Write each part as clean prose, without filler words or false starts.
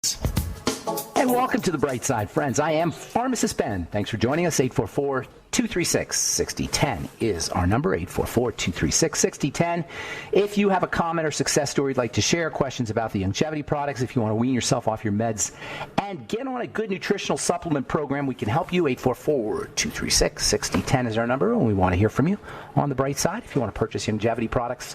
And welcome to the Bright Side, friends. I am Pharmacist Ben. Thanks for joining us. 844-236-6010 is our number, 844-236-6010. If you have a comment or success story you'd like to share, questions about the longevity products, if you want to wean yourself off your meds and get on a good nutritional supplement program, we can help you. 844-236-6010 is our number, and we want to hear from you on the Bright Side. If you want to purchase longevity products,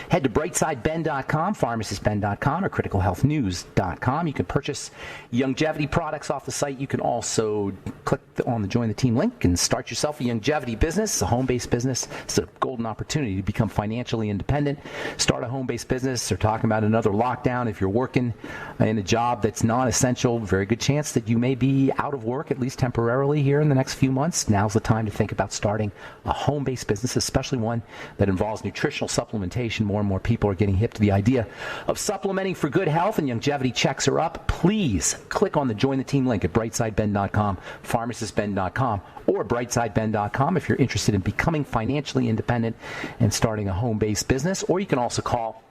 head to brightsideben.com, pharmacistben.com, or criticalhealthnews.com. You can purchase longevity products off the site. You can also click on the Join the Team link and start yourself a longevity business, a home-based business. It's a golden opportunity to become financially independent, start a home-based business. They're talking about another lockdown. If you're working in a job that's non-essential, very good chance that you may be out of work, at least temporarily, here in the next few months. Now's the time to think about starting a home-based business, especially one that involves nutritional supplementation. More and more people are getting hip to the idea of supplementing for good health, and longevity checks are up. Please click on the Join the Team link at brightsideben.com, pharmacistben.com, or brightsideben.com if you're interested in becoming financially independent and starting a home-based business. Or you can also call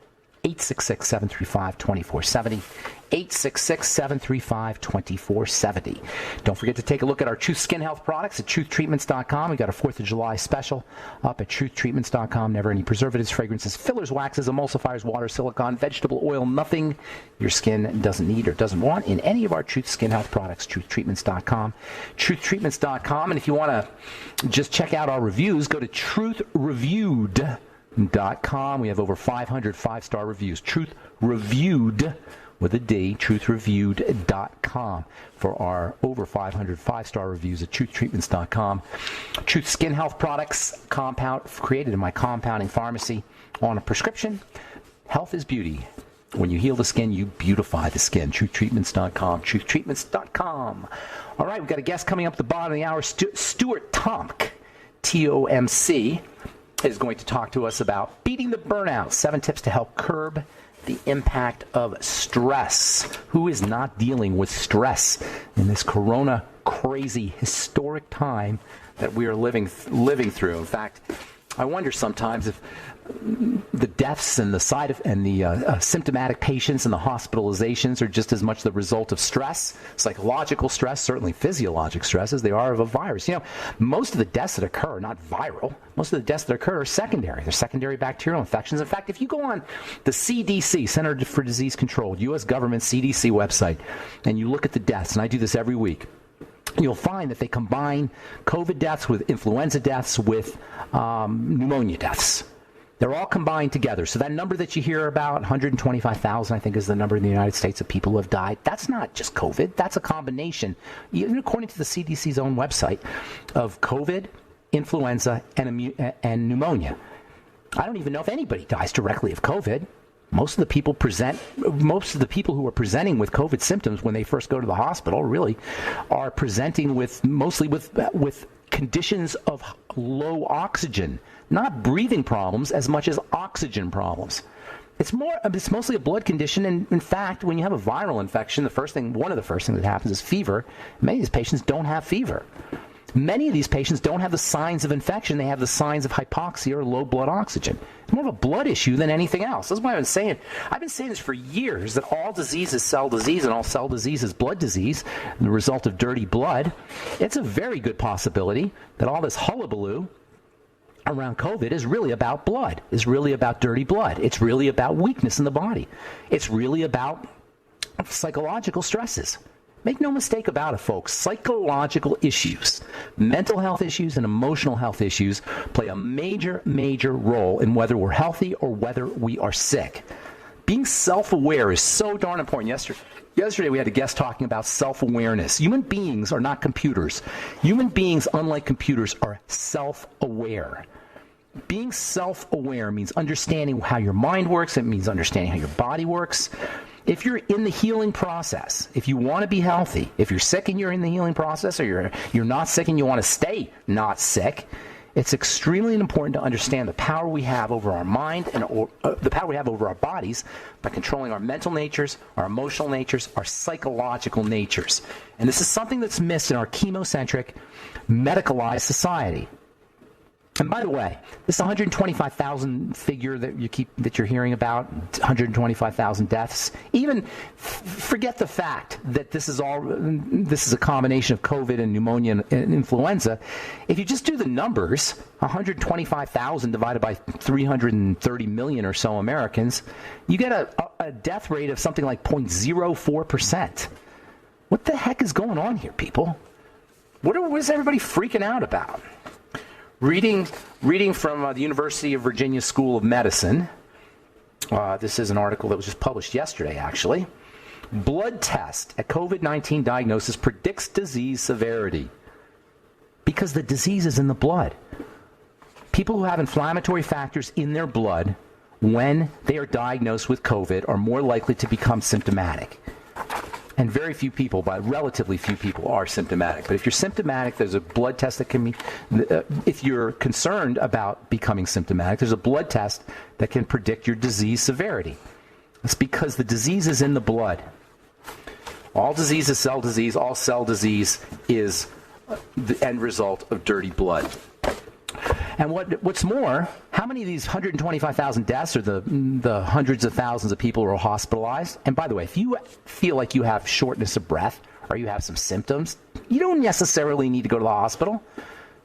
866-735-2470, 866-735-2470. Don't forget to take a look at our Truth Skin Health products at truthtreatments.com. We got a 4th of July special up at truthtreatments.com. Never any preservatives, fragrances, fillers, waxes, emulsifiers, water, silicone, vegetable oil, nothing your skin doesn't need or doesn't want in any of our Truth Skin Health products. Truthtreatments.com, truthtreatments.com. And if you want to just check out our reviews, go to truthreviewed.com. We have over 500 5-star reviews. Truth Reviewed with a D, truthreviewed.com for our over 500 5-star reviews at truthtreatments.com. Truth Skin Health products, created in my compounding pharmacy on a prescription. Health is beauty. When you heal the skin, you beautify the skin. Truthtreatments.com, truthtreatments.com. All right, we've got a guest coming up at the bottom of the hour, Stuart Tomc, T-O-M-C, is going to talk to us about beating the burnout, 7 tips to help curb the impact of stress. Who is not dealing with stress in this corona crazy historic time that we are living through? In fact, I wonder sometimes if the deaths and the symptomatic patients and the hospitalizations are just as much the result of stress, psychological stress, certainly physiologic stress, as they are of a virus. You know, most of the deaths that occur are not viral. Most of the deaths that occur are secondary. They're secondary bacterial infections. In fact, if you go on the CDC, Center for Disease Control, U.S. government CDC website, and you look at the deaths, and I do this every week, you'll find that they combine COVID deaths with influenza deaths with pneumonia deaths. They're all combined together. So that number that you hear about, 125,000, I think, is the number in the United States of people who have died. That's not just COVID. That's a combination, even according to the CDC's own website, of COVID, influenza, and pneumonia. I don't even know if anybody dies directly of COVID. Most of the people who are presenting with COVID symptoms when they first go to the hospital really are presenting mostly with conditions of low oxygen, not breathing problems as much as oxygen problems. It's mostly a blood condition, and in fact, when you have a viral infection, one of the first things that happens is fever. Many of these patients don't have fever. Many of these patients don't have the signs of infection. They have the signs of hypoxia or low blood oxygen. It's more of a blood issue than anything else. That's why I've been saying this for years, that all disease is cell disease and all cell disease is blood disease, the result of dirty blood. It's a very good possibility that all this hullabaloo around COVID is really about blood, is really about dirty blood. It's really about weakness in the body. It's really about psychological stresses. Make no mistake about it, folks. Psychological issues, mental health issues, and emotional health issues play a major, major role in whether we're healthy or whether we are sick. Being self-aware is so darn important. Yesterday we had a guest talking about self-awareness. Human beings are not computers. Human beings, unlike computers, are self-aware. Being self-aware means understanding how your mind works. It means understanding how your body works. If you're in the healing process, if you want to be healthy, if you're sick and you're in the healing process, or you're not sick and you want to stay not sick, it's extremely important to understand the power we have over our mind and the power we have over our bodies by controlling our mental natures, our emotional natures, our psychological natures. And this is something that's missed in our chemocentric, medicalized society. And by the way, this 125,000 figure that you're hearing about, 125,000 deaths, even forget the fact that this is a combination of COVID and pneumonia and influenza. If you just do the numbers, 125,000 divided by 330 million or so Americans, you get a death rate of something like 0.04%. What the heck is going on here, people? What is everybody freaking out about? Reading from the University of Virginia School of Medicine. This is an article that was just published yesterday, actually. Blood test at COVID-19 diagnosis predicts disease severity. Because the disease is in the blood. People who have inflammatory factors in their blood when they are diagnosed with COVID are more likely to become symptomatic. And very few people, but relatively few people, are symptomatic. But if you're symptomatic, there's a blood test that can be, if you're concerned about becoming symptomatic, there's a blood test that can predict your disease severity. It's because the disease is in the blood. All disease is cell disease. All cell disease is the end result of dirty blood. And what's more, how many of these 125,000 deaths are the hundreds of thousands of people who are hospitalized? And by the way, if you feel like you have shortness of breath or you have some symptoms, you don't necessarily need to go to the hospital.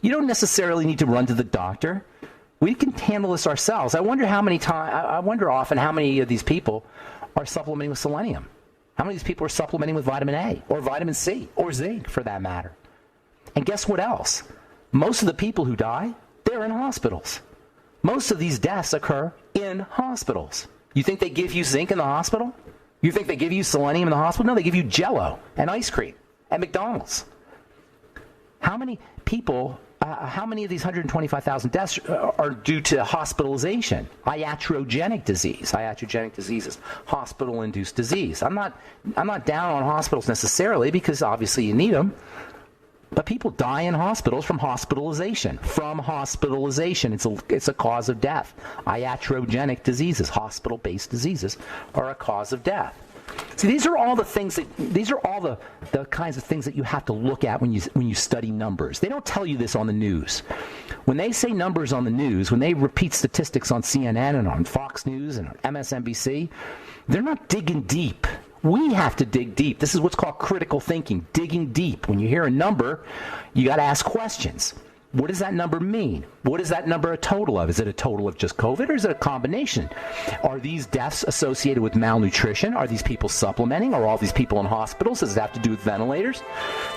You don't necessarily need to run to the doctor. We can handle this ourselves. I wonder often how many of these people are supplementing with selenium. How many of these people are supplementing with vitamin A or vitamin C or zinc, for that matter? And guess what else? Most of the people who die, they're in hospitals. Most of these deaths occur in hospitals. You think they give you zinc in the hospital? You think they give you selenium in the hospital? No, they give you Jell-O and ice cream at McDonald's. How many people, how many of these 125,000 deaths are due to hospitalization? Iatrogenic disease. Iatrogenic disease is hospital-induced disease. I'm not down on hospitals necessarily because obviously you need them. But people die in hospitals from hospitalization. From hospitalization. It's a cause of death. Iatrogenic diseases, hospital-based diseases, are a cause of death. See, these are all the kinds of things that you have to look at when you study numbers. They don't tell you this on the news. When they say numbers on the news, when they repeat statistics on CNN and on Fox News and on MSNBC, they're not digging deep. We have to dig deep. This is what's called critical thinking, digging deep. When you hear a number, you got to ask questions. What does that number mean? What is that number a total of? Is it a total of just COVID or is it a combination? Are these deaths associated with malnutrition? Are these people supplementing? Are all these people in hospitals? Does it have to do with ventilators?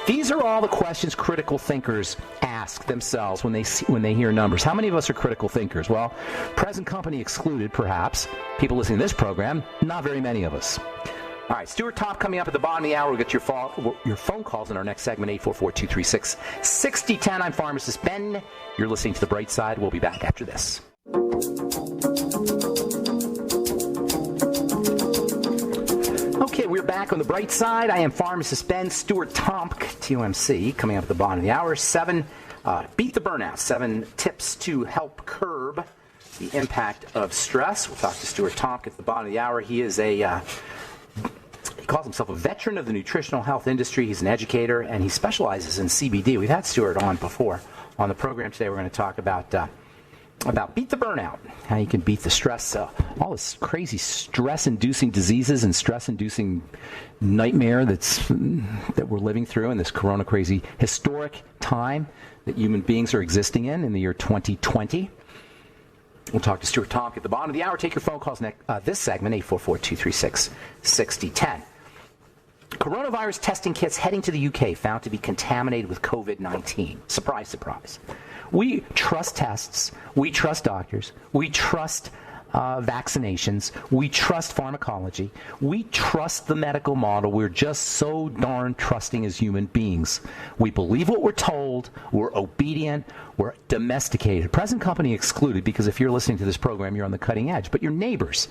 These are all the questions critical thinkers ask themselves when they hear numbers. How many of us are critical thinkers? Well, present company excluded, perhaps. People listening to this program, not very many of us. All right, Stuart Top coming up at the bottom of the hour. We'll get your phone calls in our next segment, 844-236-6010. I'm Pharmacist Ben. You're listening to The Bright Side. We'll be back after this. Okay, we're back on The Bright Side. I am Pharmacist Ben. Stuart Tomk, TOMC, coming up at the bottom of the hour. Beat the burnout. 7 tips to help curb the impact of stress. We'll talk to Stuart Tomk at the bottom of the hour. He is he calls himself a veteran of the nutritional health industry. He's an educator, and he specializes in CBD. We've had Stuart on before. On the program today, we're going to talk about beat the burnout, how you can beat the stress, all this crazy stress-inducing diseases and stress-inducing nightmare that we're living through in this corona crazy historic time that human beings are existing in the year 2020. We'll talk to Stuart Tomk at the bottom of the hour. Take your phone calls next. This segment, 844-236-6010. Coronavirus testing kits heading to the UK found to be contaminated with COVID-19. Surprise, surprise. We trust tests. We trust doctors. We trust vaccinations. We trust pharmacology. We trust the medical model. We're just so darn trusting as human beings. We believe what we're told. We're obedient. We're domesticated. Present company excluded, because if you're listening to this program, you're on the cutting edge. But your neighbors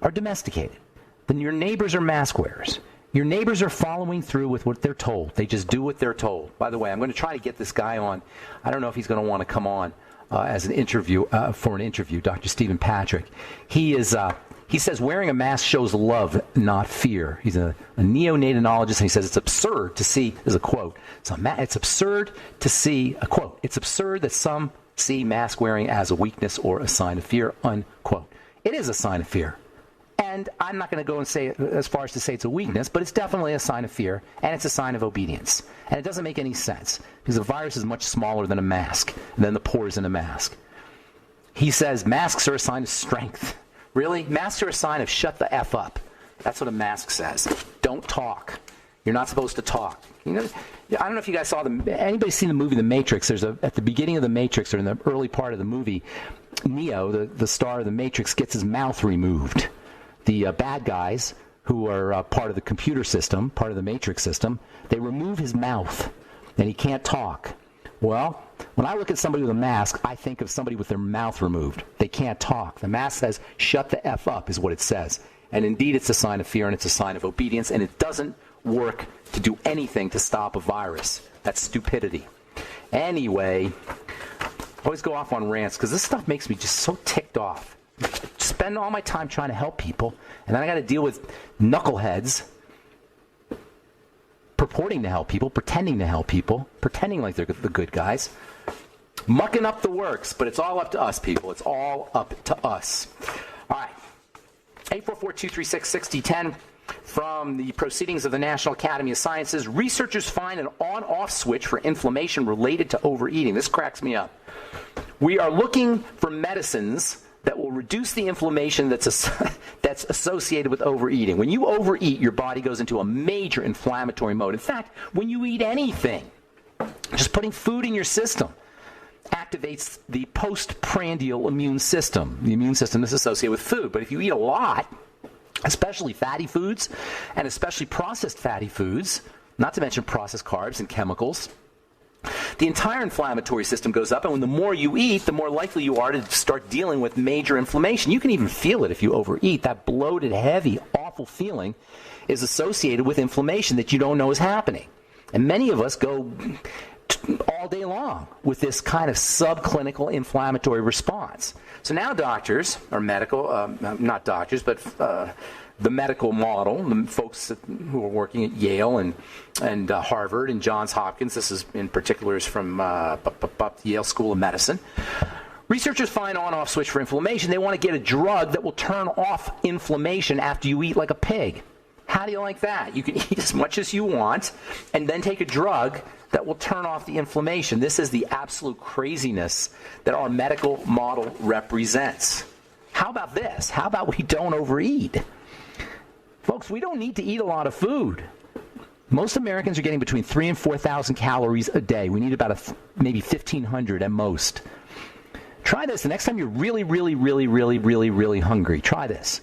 are domesticated. Then your neighbors are mask wearers. Your neighbors are following through with what they're told. They just do what they're told. By the way, I'm going to try to get this guy on. I don't know if he's going to want to come on as an interview, Dr. Stephen Patrick. He says wearing a mask shows love, not fear. He's a neonatologist, and he says it's absurd to see, as a quote, it's absurd to see, a quote, it's absurd that some See mask wearing as a weakness or a sign of fear, unquote. It is a sign of fear. And I'm not going to go and say as far as to say it's a weakness, but it's definitely a sign of fear, and it's a sign of obedience. And it doesn't make any sense, because a virus is much smaller than a mask, than the pores in a mask. He says masks are a sign of strength. Really? Masks are a sign of shut the F up. That's what a mask says. Don't talk. You're not supposed to talk. You know, I don't know if you guys saw anybody seen the movie The Matrix? At the beginning of The Matrix, or in the early part of the movie, Neo, the star of The Matrix, gets his mouth removed. The bad guys, who are part of the computer system, part of the Matrix system, they remove his mouth, and he can't talk. Well, when I look at somebody with a mask, I think of somebody with their mouth removed. They can't talk. The mask says, shut the F up, is what it says. And indeed, it's a sign of fear, and it's a sign of obedience, and it doesn't work to do anything to stop a virus. That's stupidity. Anyway, I always go off on rants, because this stuff makes me just so ticked off. Spend all my time trying to help people, and then I got to deal with knuckleheads purporting to help people, pretending to help people, pretending like they're the good guys, mucking up the works. But it's all up to us, people. It's all up to us. All right. 844-236-6010 from the Proceedings of the National Academy of Sciences. Researchers find an on-off switch for inflammation related to overeating. This cracks me up. We are looking for medicines that will reduce the inflammation that's associated with overeating. When you overeat, your body goes into a major inflammatory mode. In fact, when you eat anything, just putting food in your system activates the postprandial immune system, the immune system that's associated with food. But if you eat a lot, especially fatty foods, and especially processed fatty foods, not to mention processed carbs and chemicals, the entire inflammatory system goes up, and when the more you eat, the more likely you are to start dealing with major inflammation. You can even feel it if you overeat. That bloated, heavy, awful feeling is associated with inflammation that you don't know is happening. And many of us go all day long with this kind of subclinical inflammatory response. So now doctors, or medical, not doctors, but the medical model, the folks who are working at Yale and Harvard and Johns Hopkins, this is in particular is from the Yale School of Medicine. Researchers find on-off switch for inflammation. They want to get a drug that will turn off inflammation after you eat like a pig. How do you like that? You can eat as much as you want and then take a drug that will turn off the inflammation. This is the absolute craziness that our medical model represents. How about this? How about we don't overeat? Folks, we don't need to eat a lot of food. Most Americans are getting between 3,000 and 4,000 calories a day. We need about maybe 1,500 at most. Try this. The next time you're really, really, really, really, really, really hungry, try this.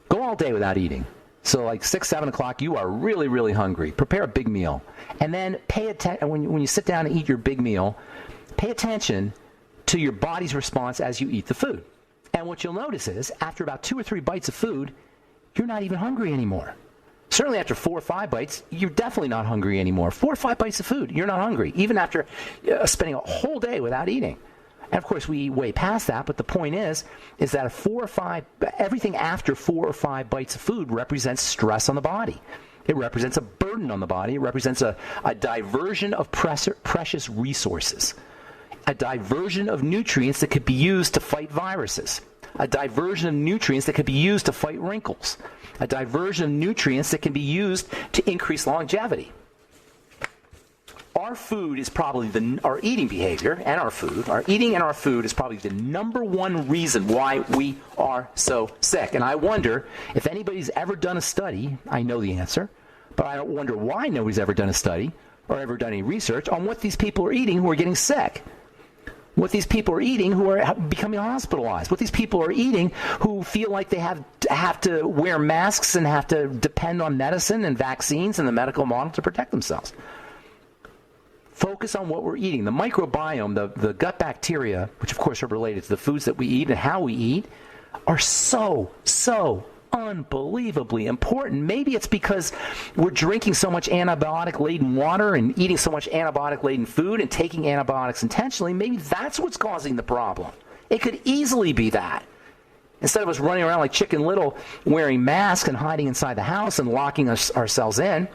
Go all day without eating. So like 6, 7 o'clock, you are really, really hungry. Prepare a big meal. And then pay attention, when you sit down and eat your big meal, pay attention to your body's response as you eat the food. And what you'll notice is, after about 2 or 3 bites of food, you're not even hungry anymore. Certainly after 4 or 5 bites, you're definitely not hungry anymore. 4 or 5 bites of food, you're not hungry, even after spending a whole day without eating. And of course, we eat way past that, but the point is that everything after 4 or 5 bites of food represents stress on the body. It represents a burden on the body. It represents a diversion of precious resources, a diversion of nutrients that could be used to fight viruses, a diversion of nutrients that could be used to fight wrinkles, a diversion of nutrients that can be used to increase longevity. Our food is probably our eating behavior and our eating and our food is probably the number one reason why we are so sick. And I wonder if anybody's ever done a study. I know the answer, but I wonder why nobody's ever done a study or ever done any research on what these people are eating who are getting sick. What these people are eating who are becoming hospitalized. What these people are eating who feel like they have to wear masks and have to depend on medicine and vaccines and the medical model to protect themselves. Focus on what we're eating. The microbiome, the gut bacteria, which of course are related to the foods that we eat and how we eat, are so unbelievably important. Maybe it's because we're drinking so much antibiotic-laden water and eating so much antibiotic-laden food and taking antibiotics intentionally. Maybe that's what's causing the problem. It could easily be that. Instead of us running around like Chicken Little wearing masks and hiding inside the house and locking ourselves in,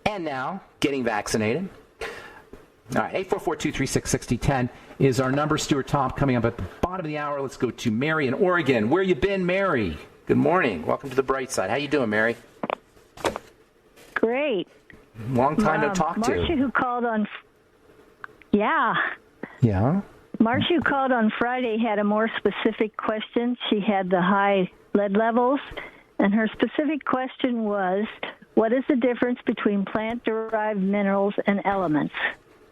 and now getting vaccinated, All right, 844-236-6010 is our number. Stuart Top coming up at the bottom of the hour. Let's go to Mary in Oregon. Where you been, Mary? Good morning. Welcome to the bright side. How you doing, Mary? Great. Long time no talk to. Marcia, who called on... Yeah. Yeah? Marcia, who called on Friday, had a more specific question. She had the high lead levels, and her specific question was, what is the difference between plant-derived minerals and elements?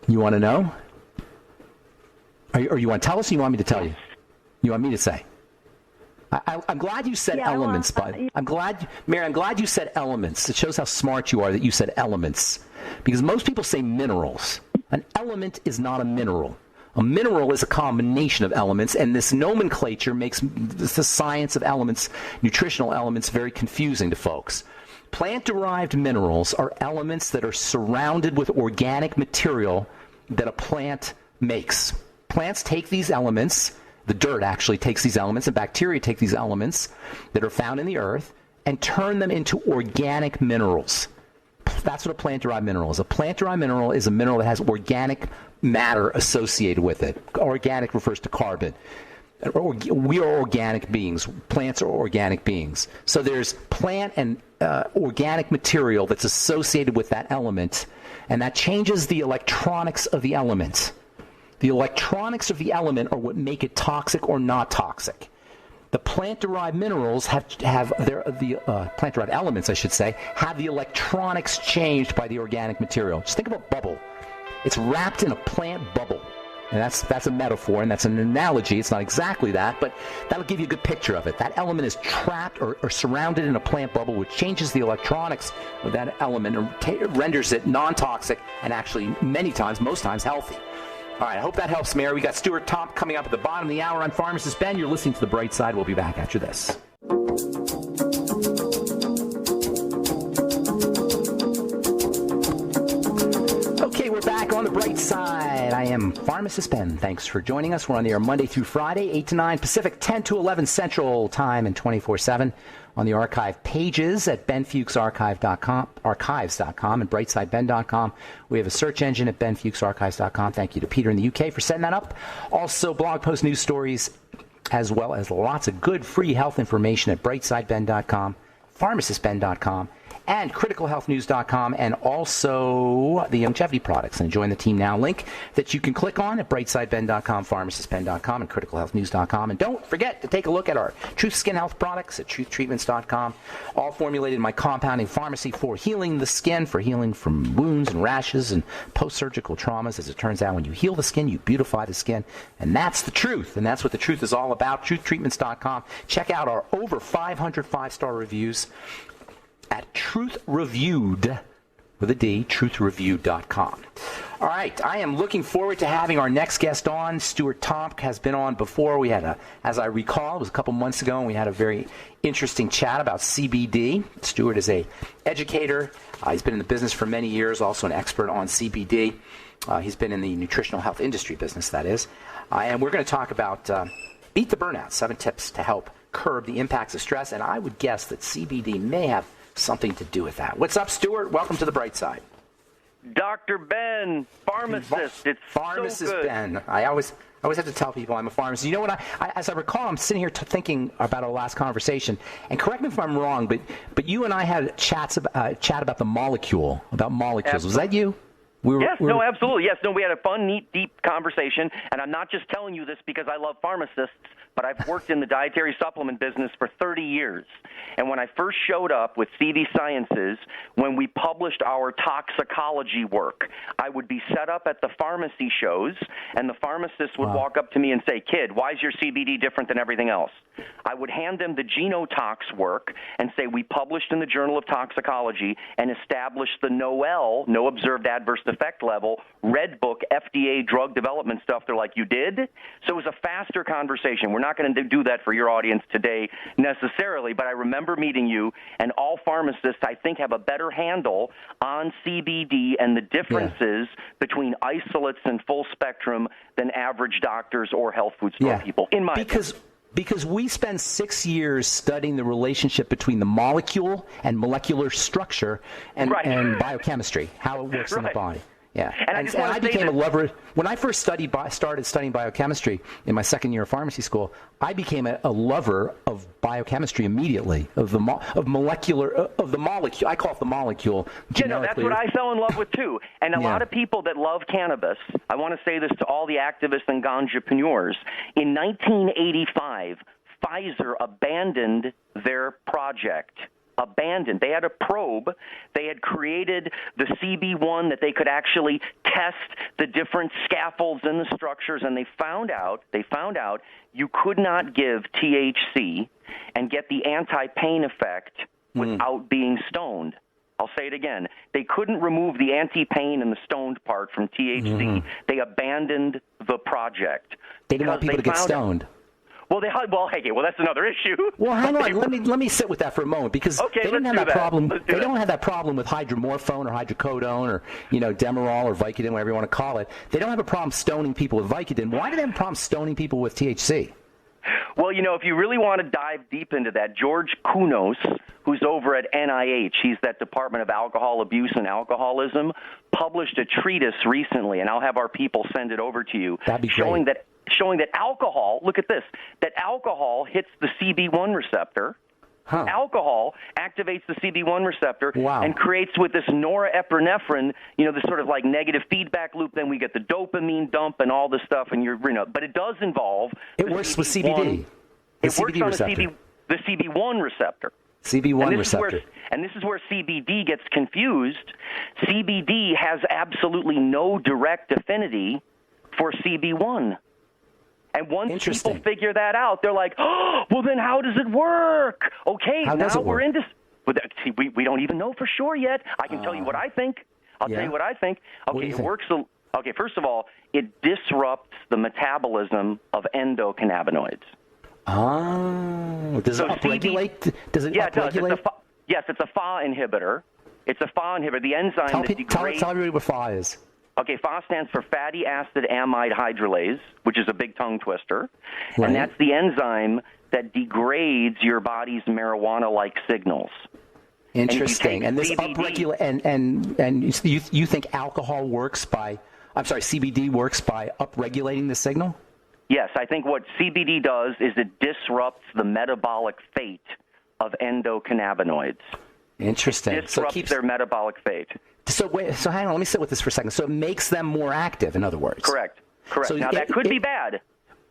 You want to know? Or you want to tell us, or you want me to tell you? You want me to say? I'm glad you said elements, bud. Mary, I'm glad you said elements. It shows how smart you are that you said elements. Because most people say minerals. An element is not a mineral. A mineral is a combination of elements, and this nomenclature makes the science of elements, nutritional elements, very confusing to folks. Plant-derived minerals are elements that are surrounded with organic material that a plant makes. Plants take these elements, the dirt actually takes these elements, and bacteria take these elements that are found in the earth and turn them into organic minerals. That's what a plant-derived mineral is. A plant-derived mineral is a mineral that has organic matter associated with it. Organic refers to carbon. We are organic beings. Plants are organic beings. So there's plant and organic material that's associated with that element, and that changes the electronics of the element. The electronics of the element are what make it toxic or not toxic. The plant-derived minerals plant-derived elements, I should say, have the electronics changed by the organic material. Just think of a bubble. It's wrapped in a plant bubble. And that's a metaphor, and that's an analogy. It's not exactly that, but that'll give you a good picture of it. That element is trapped or surrounded in a plant bubble, which changes the electronics of that element and renders it non-toxic and actually most times healthy. All right, I hope that helps, Mary. We got Stuart Top coming up at the bottom of the hour on Pharmacist Ben. You're listening to The Bright Side. We'll be back after this. Okay, we're back on The Bright Side. I am Pharmacist Ben. Thanks for joining us. We're on the air Monday through Friday, 8 to 9 Pacific, 10 to 11 Central Time, and 24/7 on the archive pages at benfuchsarchives.com and brightsideben.com. We have a search engine at benfuchsarchives.com. Thank you to Peter in the UK for setting that up. Also, blog post news stories, as well as lots of good free health information at brightsideben.com, pharmacistben.com, and criticalhealthnews.com, and also the longevity products. And join the team now link that you can click on at brightsideben.com, pharmacistben.com, and criticalhealthnews.com. And don't forget to take a look at our Truth Skin Health products at truthtreatments.com, all formulated in my compounding pharmacy for healing the skin, for healing from wounds and rashes and post-surgical traumas. As it turns out, when you heal the skin, you beautify the skin. And that's the truth. And that's what the truth is all about. Truthtreatments.com. Check out our over 500 five-star reviews at truthreviewed, with a D, truthreviewed.com. All right, I am looking forward to having our next guest on. Stuart Top has been on before. We had as I recall, it was a couple months ago, and we had a very interesting chat about CBD. Stuart is a educator. He's been in the business for many years, also an expert on CBD. He's been in the nutritional health industry business, that is. And we're going to talk about Beat the Burnout, 7 tips to help curb the impacts of stress. And I would guess that CBD may have something to do with that. What's up, Stuart? Welcome to The Bright Side. Dr. Ben, pharmacist. It's Pharmacist so good. Ben. I always have to tell people I'm a pharmacist. You know what? As I recall, I'm sitting here thinking about our last conversation, and correct me if I'm wrong, but you and I had chat about the molecule, about molecules. Absolutely. Was that you? No, absolutely. Yes, no, we had a fun, neat, deep conversation, and I'm not just telling you this because I love pharmacists, but I've worked in the dietary supplement business for 30 years. And when I first showed up with CV Sciences, when we published our toxicology work, I would be set up at the pharmacy shows, and the pharmacist would walk up to me and say, "Kid, why is your CBD different than everything else?" I would hand them the genotox work and say, "We published in the Journal of Toxicology and established the NOEL, no observed adverse effect level, Red Book, FDA drug development stuff." They're like, "You did?" So it was a faster conversation. We're not going to do that for your audience today necessarily, but I remember meeting you, and all pharmacists, I think, have a better handle on CBD and the differences between isolates and full spectrum than average doctors or health food store people, in my opinion. Because we spend 6 years studying the relationship between the molecule and molecular structure and biochemistry, how it works in the body. Yeah, And I became a lover when I first started studying biochemistry in my second year of pharmacy school. I became a lover of biochemistry immediately, of the molecule. I call it the molecule. Yeah, no, that's what I fell in love with too. And a lot of people that love cannabis, I want to say this to all the activists and ganjapreneurs. In 1985, Pfizer abandoned their project. They had a probe. They had created the CB1 that they could actually test the different scaffolds in the structures, and they found out you could not give THC and get the anti-pain effect without being stoned. I'll say it again. They couldn't remove the anti-pain and the stoned part from THC. They abandoned the project. They didn't want people to get stoned. Well, that's another issue. Well, hang on. Let me sit with that for a moment, because they didn't have that problem. They don't have that problem with hydromorphone or hydrocodone or Demerol or Vicodin, whatever you want to call it. They don't have a problem stoning people with Vicodin. Why do they have a problem stoning people with THC? Well, if you really want to dive deep into that, George Kunos, who's over at NIH, he's that Department of Alcohol Abuse and Alcoholism, published a treatise recently, and I'll have our people send it over to you, That'd be great. showing that alcohol, look at this, that alcohol hits the CB1 receptor. Huh. Alcohol activates the CB1 receptor and creates with this norepinephrine, this sort of like negative feedback loop. Then we get the dopamine dump and all this stuff, and but it does involve. It works with CBD. It works on the CB1 receptor. CB1 receptor. And this is where CBD gets confused. CBD has absolutely no direct affinity for CB1. And once people figure that out, they're like, oh, well, then how does it work? Okay, now we're into – we don't even know for sure yet. I can tell you what I think. I'll tell you what I think. Okay, it works – okay, first of all, it disrupts the metabolism of endocannabinoids. Oh, does it upregulate? Does it upregulate? Yes, it's a Fa inhibitor. It's a Fa inhibitor. The enzyme that degrades – Tell everybody what Fa is. Okay, Fa stands for fatty acid amide hydrolase, which is a big tongue twister. Right. And that's the enzyme that degrades your body's marijuana-like signals. Interesting. And this CBD, and you think alcohol works by – I'm sorry, CBD works by upregulating the signal? Yes, I think what CBD does is it disrupts the metabolic fate of endocannabinoids. Interesting. It disrupts their metabolic fate. So hang on, let me sit with this for a second. So it makes them more active, in other words. Correct. So now that could be bad.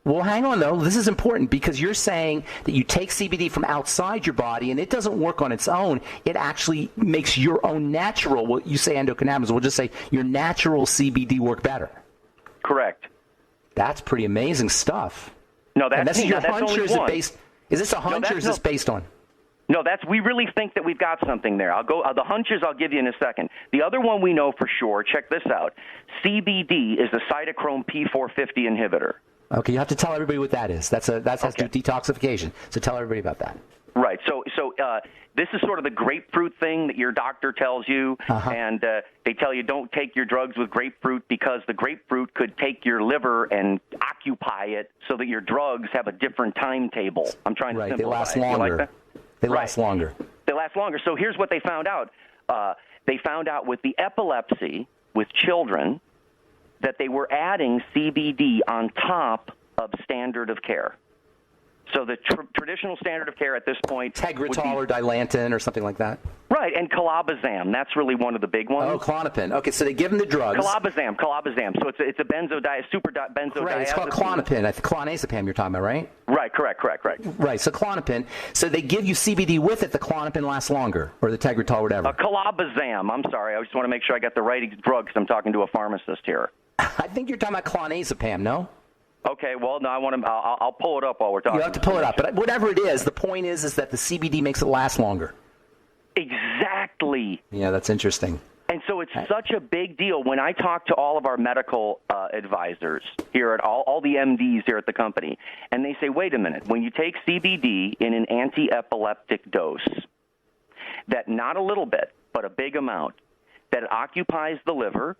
Well, hang on, though. This is important because you're saying that you take CBD from outside your body and it doesn't work on its own. It actually makes your own natural, well, you say endocannabinoids, we'll just say your natural CBD work better. Correct. That's pretty amazing stuff. No, that's your that's hunch, only or is one. it based? Is this a hunch, or is this based on? No, we really think that we've got something there. I'll go. The hunches I'll give you in a second. The other one we know for sure. Check this out. CBD is a cytochrome P450 inhibitor. Okay, you have to tell everybody what that is. That has to do with detoxification. So tell everybody about that. Right. So this is sort of the grapefruit thing that your doctor tells you, and they tell you don't take your drugs with grapefruit because the grapefruit could take your liver and occupy it so that your drugs have a different timetable. I'm trying to simplify. They last it. longer. You like that? They last longer. They last longer. So here's what they found out. They found out with the epilepsy with children that they were adding CBD on top of standard of care. So the traditional standard of care at this point Tegretol or Dilantin or something like that. Right, and clobazam. That's really one of the big ones. Oh, Klonopin. Okay, so they give them the drugs. Clobazam. So it's a benzodiazepine. Right, it's called Klonopin. I think clonazepam you're talking about, right? Right, correct. Right, so Klonopin. So they give you CBD with it. The Klonopin lasts longer, or the Tegretol, whatever. Clobazam. I'm sorry. I just want to make sure I got the right drug because I'm talking to a pharmacist here. I think you're talking about clonazepam, no? Okay, well, no, I'll pull it up while we're talking. You have to pull it up, but whatever it is, the point is that the CBD makes it last longer. Exactly. Yeah, that's interesting. And so it's such a big deal. When I talk to all of our medical advisors here at all the MDs here at the company, and they say, wait a minute, when you take CBD in an anti-epileptic dose, that not a little bit, but a big amount, that it occupies the liver,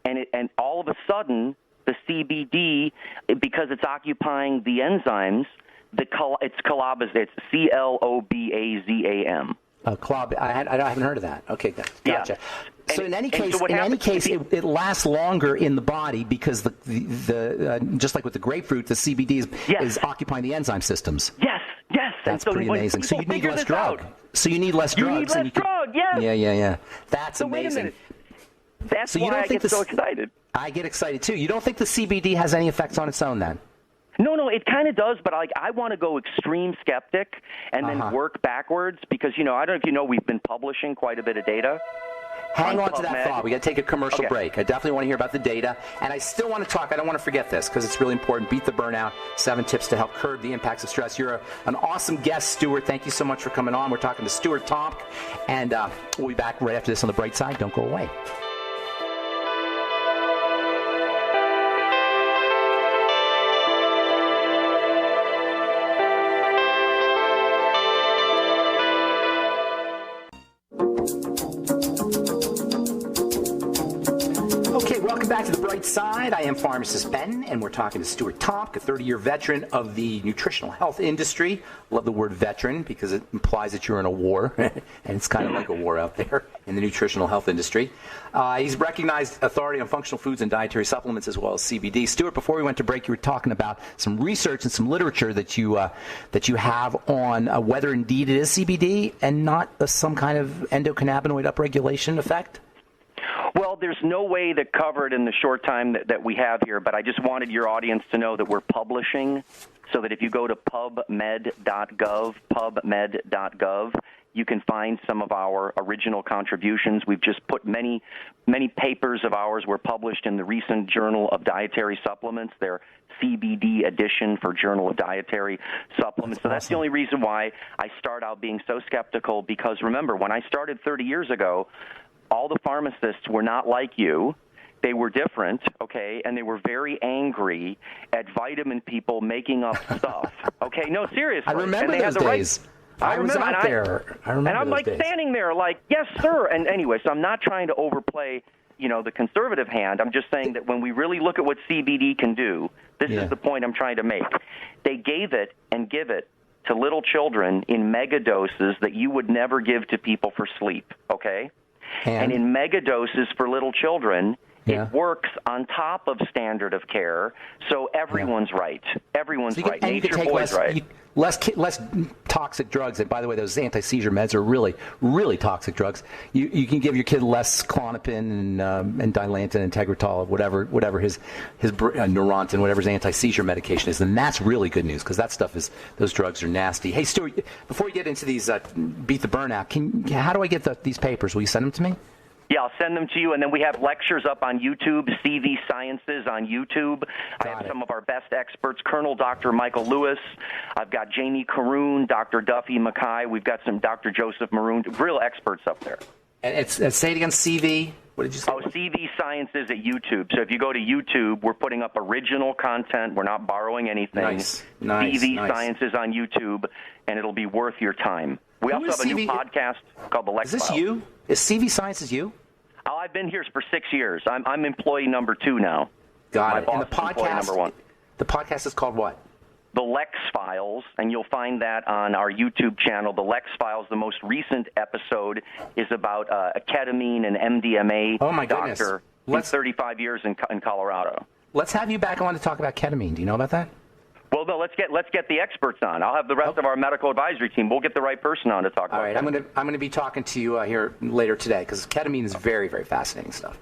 and all of a sudden, the CBD, because it's occupying the enzymes, it's clobazam. It's CLOBAZAM. I haven't heard of that. Okay, gotcha. Yeah. So in any case, it lasts longer in the body because the just like with the grapefruit, the CBD is occupying the enzyme systems. Yes. That's pretty amazing. So you need less drug. So you need less drugs. You need less drug. Yes. Yeah. That's amazing. Wait a minute. That's why I get so excited. I get excited too. You don't think the CBD has any effects on its own then? No, it kind of does, but I want to go extreme skeptic and then work backwards because, I don't know if you know, we've been publishing quite a bit of data. Hang on to that thought. We got to take a commercial break. I definitely want to hear about the data. And I still want to talk. I don't want to forget this because it's really important. Beat the burnout. 7 tips to help curb the impacts of stress. You're an awesome guest, Stuart. Thank you so much for coming on. We're talking to Stuart Tomk. And we'll be back right after this on The Bright Side. Don't go away. Back to The Bright Side. I am Pharmacist Ben, and we're talking to Stuart Tomk, a 30-year veteran of the nutritional health industry. Love the word veteran because it implies that you're in a war, and it's kind of like a war out there in the nutritional health industry. He's recognized authority on functional foods and dietary supplements as well as CBD. Stuart, before we went to break, you were talking about some research and some literature that you have on whether indeed it is CBD and not some kind of endocannabinoid upregulation effect. Well, there's no way to cover it in the short time that we have here, but I just wanted your audience to know that we're publishing so that if you go to pubmed.gov, you can find some of our original contributions. We've just put many papers of ours were published in the recent Journal of Dietary Supplements, their CBD edition for Journal of Dietary Supplements. So that's the only reason why I start out being so skeptical, because remember, when I started 30 years ago, all the pharmacists were not like you. They were different, okay, and they were very angry at vitamin people making up stuff. Okay, no, seriously. I remember those days. I was out there. I remember. And I'm like days. Standing there like, yes, sir. And anyway, so I'm not trying to overplay, the conservative hand. I'm just saying that when we really look at what CBD can do, this is the point I'm trying to make. They gave it and give it to little children in mega doses that you would never give to people for sleep, okay? And in mega doses for little children, it works on top of standard of care, so everyone's right. Everyone's right. Nature boy's right. Less toxic drugs. And by the way, those anti-seizure meds are really, really toxic drugs. You can give your kid less Klonopin and Dilantin and Tegretol, whatever his Neurontin, whatever his anti-seizure medication is, and that's really good news because those drugs are nasty. Hey, Stuart, before we get into these beat the burnout, how do I get these papers? Will you send them to me? Yeah, I'll send them to you, and then we have lectures up on YouTube, CV Sciences on YouTube. I have some of our best experts, Colonel Dr. Michael Lewis. I've got Jamie Caroon, Dr. Duffy Mackay. We've got some Dr. Joseph Maroon, real experts up there. And say it again, CV. What did you say? Oh, CV Sciences at YouTube. So if you go to YouTube, we're putting up original content. We're not borrowing anything. Nice. CV Sciences on YouTube, and it'll be worth your time. We also have a new podcast called The Lex Files. Is this you? Is CV Sciences you? Oh, I've been here for 6 years. I'm employee number 2 now. Got it. And the podcast, number 1. The podcast is called what? The Lex Files, and you'll find that on our YouTube channel. The Lex Files, the most recent episode, is about a ketamine and MDMA doctor in 35 years in Colorado. Let's have you back on to talk about ketamine. Do you know about that? Well, no, let's get the experts on. I'll have the rest of our medical advisory team. We'll get the right person on to talk about it. All right, I'm going to be talking to you here later today because ketamine is very, very fascinating stuff.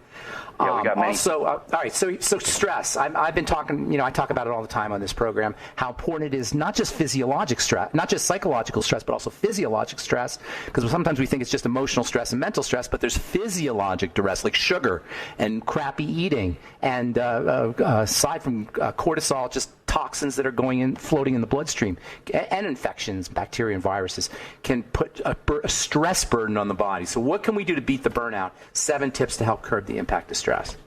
Yeah, we got many. Also, all right, so stress. I've been talking, I talk about it all the time on this program, how important it is not just physiologic stress, not just psychological stress, but also physiologic stress, because sometimes we think it's just emotional stress and mental stress, but there's physiologic duress, like sugar and crappy eating, and aside from cortisol, just toxins that are floating in the bloodstream, and infections, bacteria and viruses, can put a stress burden on the body. So what can we do to beat the burnout? 7 tips to help curb the impact of stress.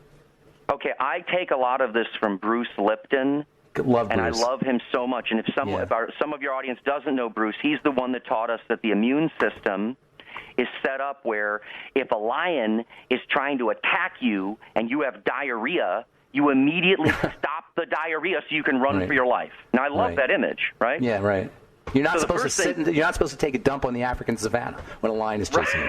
Okay, I take a lot of this from Bruce Lipton. Love Bruce. And I love him so much. And if some of your audience doesn't know Bruce, he's the one that taught us that the immune system is set up where if a lion is trying to attack you and you have diarrhea, you immediately stop the diarrhea so you can run for your life. Now, I love that image, right? Yeah, right. You're not supposed to you're not supposed to take a dump on the African savannah when a lion is chasing you.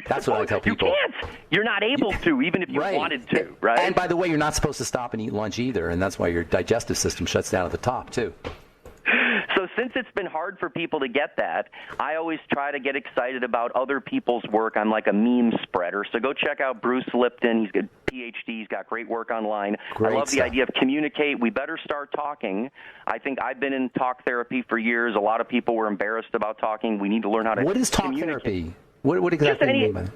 That's what I tell people. You can't. You're not able to, even if you wanted to, right? And by the way, you're not supposed to stop and eat lunch either, and that's why your digestive system shuts down at the top, too. So since it's been hard for people to get that, I always try to get excited about other people's work. I'm like a meme spreader. So go check out Bruce Lipton. He's got PhD. He's got great work online. Great I love stuff. the idea of communicate. We better start talking. I think I've been in talk therapy for years. A lot of people were embarrassed about talking. We need to learn how to What is talk therapy? What exactly do you mean by that?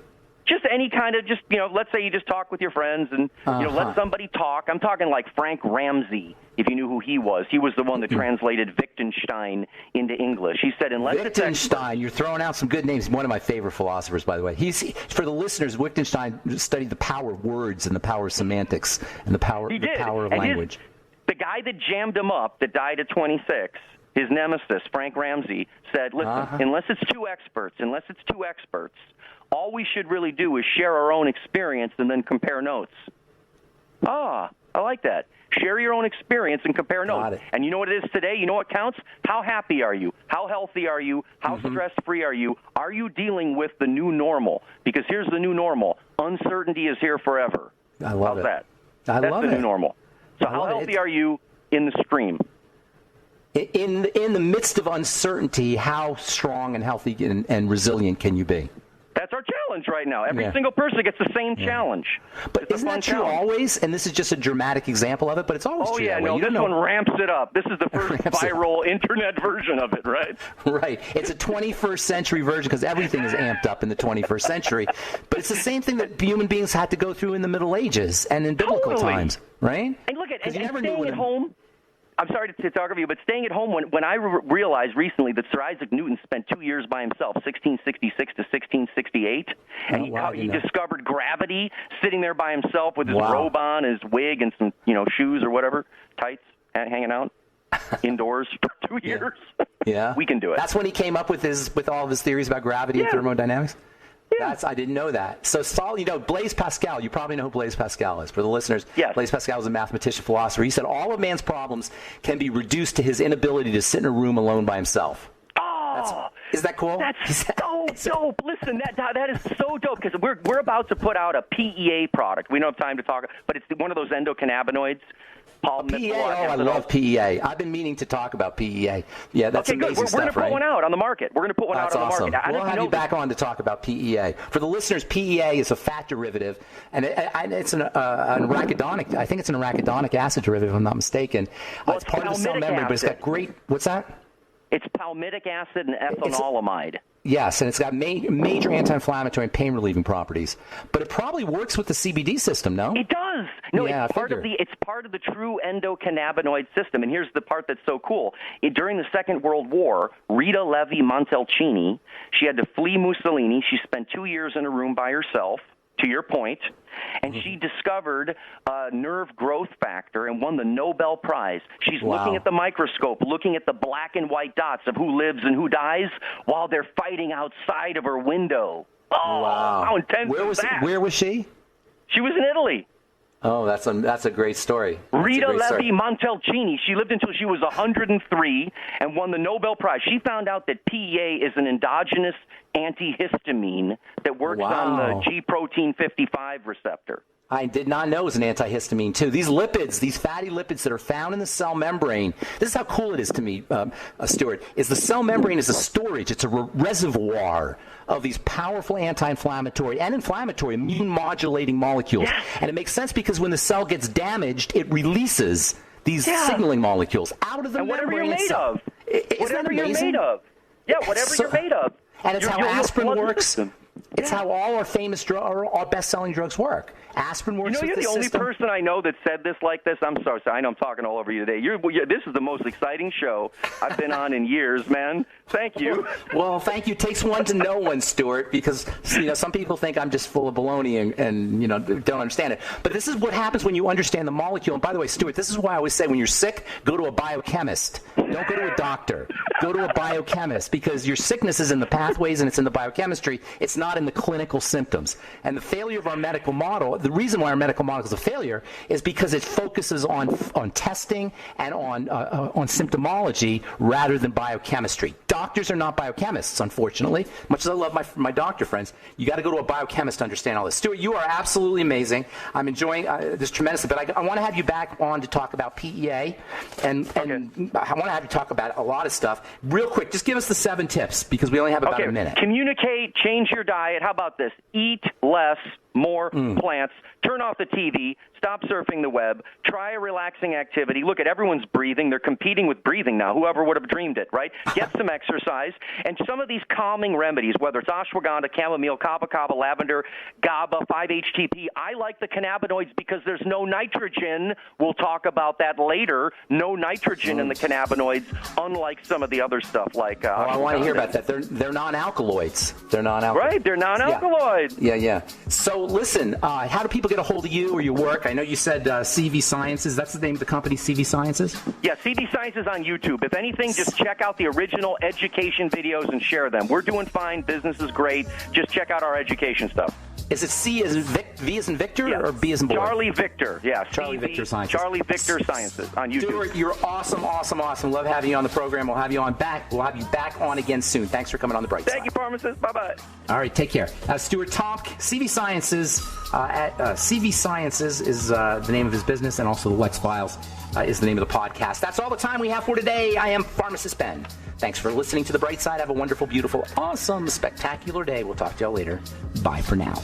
Just any kind of let's say you just talk with your friends and, let somebody talk. I'm talking like Frank Ramsey, if you knew who he was. He was the one that translated Wittgenstein into English. He said, unless Wittgenstein, you're throwing out some good names. One of my favorite philosophers, by the way. For the listeners, Wittgenstein studied the power of words and the power of semantics and the power of language. The guy that jammed him up, that died at 26, his nemesis, Frank Ramsey, said, listen, unless it's two experts, all we should really do is share our own experience and then compare notes. I like that. Share your own experience and compare notes. And you know what it is today? You know what counts? How happy are you? How healthy are you? How stress-free are you? Are you dealing with the new normal? Because here's the new normal. Uncertainty is here forever. I love How's that? That's the new normal. So how healthy are you in the stream? In the midst of uncertainty, how strong and healthy and resilient can you be? That's our challenge right now. Every single person gets the same challenge. But isn't that true always? And this is just a dramatic example of it, but it's always true. Oh, yeah, this one ramps it up. This is the first viral internet version of it, right? Right. It's a 21st century version because everything is amped up in the 21st century. But it's the same thing that human beings had to go through in the Middle Ages and in biblical times, right? And look at staying at home. I'm sorry to talk of you, but staying at home, when I realized recently that Sir Isaac Newton spent 2 years by himself, 1666 to 1668, and he discovered gravity sitting there by himself with his robe on, his wig, and some shoes or whatever, tights, hanging out indoors for 2 years. Yeah. We can do it. That's when he came up with all of his theories about gravity and thermodynamics? Yeah. I didn't know that. So, Blaise Pascal, you probably know who Blaise Pascal is. For the listeners, Blaise Pascal was a mathematician, philosopher. He said all of man's problems can be reduced to his inability to sit in a room alone by himself. Isn't that cool? That's so dope. Listen, that is so dope because we're about to put out a PEA product. We don't have time to talk, but it's one of those endocannabinoids. PEA, I love PEA. I've been meaning to talk about PEA. Yeah, that's amazing stuff, We're going to put one out on the market. We're going to put one out on the market. We'll have you back on to talk about PEA. For the listeners, PEA is a fat derivative, and it's an arachidonic. I think it's an arachidonic acid derivative, if I'm not mistaken. It's part of the cell membrane, but it's got great. What's that? It's palmitic acid and ethanolamide. Yes, and it's got major anti-inflammatory and pain-relieving properties. But it probably works with the CBD system, no? It does. No, it's part of the true endocannabinoid system. And here's the part that's so cool. During the Second World War, Rita Levi Montalcini, she had to flee Mussolini. She spent 2 years in a room by herself, to your point, and she discovered nerve growth factor and won the Nobel Prize. She's looking at the microscope, looking at the black and white dots of who lives and who dies while they're fighting outside of her window. How intense is that? Where was she? She was in Italy. Oh, that's a great story. Rita Levi Montalcini. She lived until she was 103 and won the Nobel Prize. She found out that PEA is an endogenous antihistamine that works on the G protein 55 receptor. I did not know it was an antihistamine, too. These lipids, these fatty lipids that are found in the cell membrane, this is how cool it is to me, Stuart, is the cell membrane is a storage. It's a reservoir of these powerful anti-inflammatory and inflammatory immune-modulating molecules. Yes. And it makes sense because when the cell gets damaged, it releases these signaling molecules out of the membrane itself. Whatever you're made of. Yeah, whatever you're made of. And it's how aspirin works. It's how all our famous our best-selling drugs work. Aspirin works with this system. You're the only person I know that said this like this. I'm sorry. I know I'm talking all over you today. This is the most exciting show I've been on in years, man. Thank you. Well, thank you. It takes one to know one, Stuart, because some people think I'm just full of baloney and don't understand it. But this is what happens when you understand the molecule. And by the way, Stuart, this is why I always say when you're sick, go to a biochemist. Don't go to a doctor. Go to a biochemist because your sickness is in the pathways and it's in the biochemistry. It's not not in the clinical symptoms. And the failure of our medical model, the reason why our medical model is a failure is because it focuses on testing and on symptomology rather than biochemistry. Doctors are not biochemists, unfortunately. Much as I love my doctor friends, you got to go to a biochemist to understand all this. Stuart, you are absolutely amazing. I'm enjoying this tremendously, but I want to have you back on to talk about PEA, and I want to have you talk about a lot of stuff. Real quick, just give us the 7 tips, because we only have about a minute. Communicate, change your diet. How about this? Eat less, more plants. Turn off the TV. Stop surfing the web. Try a relaxing activity. Look at everyone's breathing. They're competing with breathing now. Whoever would have dreamed it, right? Get some exercise. And some of these calming remedies, whether it's ashwagandha, chamomile, kava, lavender, GABA, 5-HTP. I like the cannabinoids because there's no nitrogen. We'll talk about that later. No nitrogen in the cannabinoids, unlike some of the other stuff like I want to hear about that. They're non-alkaloids. They're non-alkaloids. Right, they're non-alkaloids. Yeah. So listen, how do people get a hold of you or your work? I know you said CV Sciences. That's the name of the company, CV Sciences? Yeah, CV Sciences on YouTube. If anything, just check out the original education videos and share them. We're doing fine. Business is great. Just check out our education stuff. Is it C as in V as in Victor or B as in boy? Charlie Victor, yeah. Charlie Victor Sciences. Charlie Victor Sciences on YouTube. Stuart, you're awesome. Love having you on the program. We'll have you on back. We'll have you back on again soon. Thanks for coming on the Bright Side. Thank you, pharmacist. Bye-bye. All right, take care. Stuart Tomk, CV Sciences. CV Sciences is the name of his business, and also the Lex Files is the name of the podcast. That's all the time we have for today. I am Pharmacist Ben. Thanks for listening to The Bright Side. Have a wonderful, beautiful, awesome, spectacular day. We'll talk to y'all later. Bye for now.